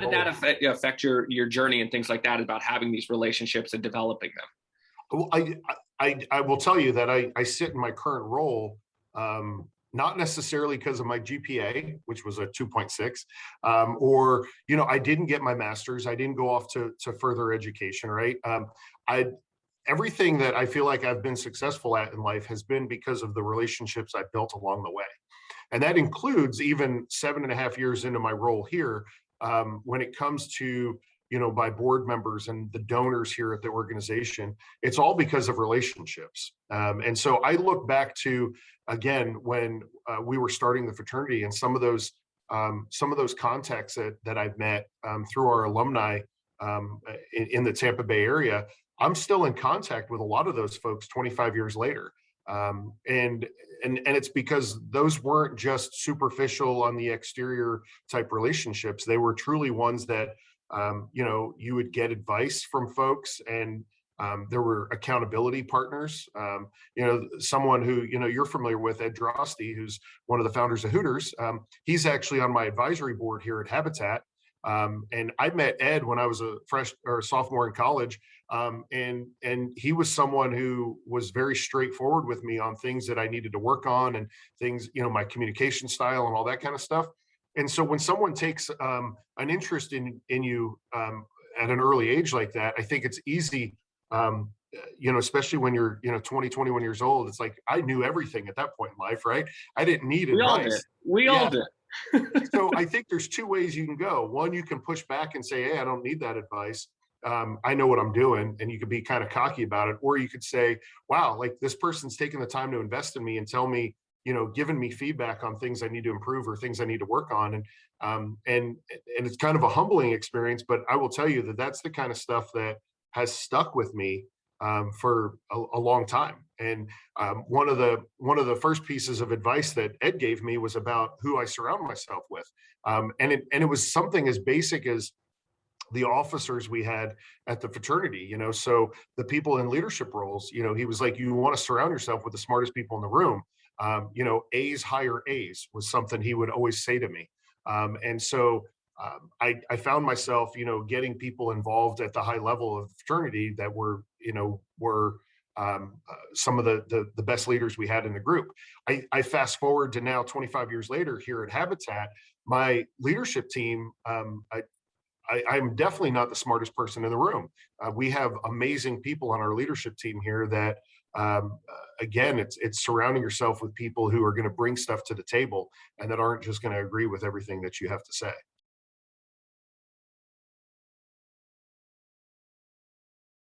did that affect your journey and things like that about having these relationships and developing them? Well, I will tell you that I sit in my current role, not necessarily because of my GPA, which was a 2.6, or, I didn't get my master's. I didn't go off to further education, right? I Everything that I feel like I've been successful at in life has been because of the relationships I've built along the way. And that includes even 7.5 years into my role here, when it comes to, my board members and the donors here at the organization, it's all because of relationships. And so I look back to, again, when we were starting the fraternity, and some of those contacts that I've met through our alumni in the Tampa Bay area. I'm still in contact with a lot of those folks 25 years later. And it's because those weren't just superficial on the exterior type relationships. They were truly ones that, you would get advice from folks, and there were accountability partners. Someone who, you're familiar with, Ed Drosty, who's one of the founders of Hooters. He's actually on my advisory board here at Habitat. And I met Ed when I was a sophomore in college. And he was someone who was very straightforward with me on things that I needed to work on, and things, my communication style and all that kind of stuff. And so when someone takes an interest in you at an early age like that, I think it's easy, especially when you're, 20, 21 years old. It's like, I knew everything at that point in life, right? I didn't need We all did. advice. We all did. So I think there's two ways you can go. One, you can push back and say, hey, I don't need that advice. I know what I'm doing. And you could be kind of cocky about it. Or you could say, wow, like, this person's taking the time to invest in me and tell me, giving me feedback on things I need to improve or things I need to work on. And it's kind of a humbling experience, but I will tell you that that's the kind of stuff that has stuck with me for a long time. And one of the first pieces of advice that Ed gave me was about who I surround myself with. And it was something as basic as the officers we had at the fraternity, so the people in leadership roles, he was like, you want to surround yourself with the smartest people in the room. A's hire A's was something he would always say to me. And so I found myself, getting people involved at the high level of the fraternity that were some of the best leaders we had in the group. I fast forward to now 25 years later here at Habitat. My leadership team, I'm definitely not the smartest person in the room. We have amazing people on our leadership team here that, again, it's surrounding yourself with people who are going to bring stuff to the table and that aren't just going to agree with everything that you have to say.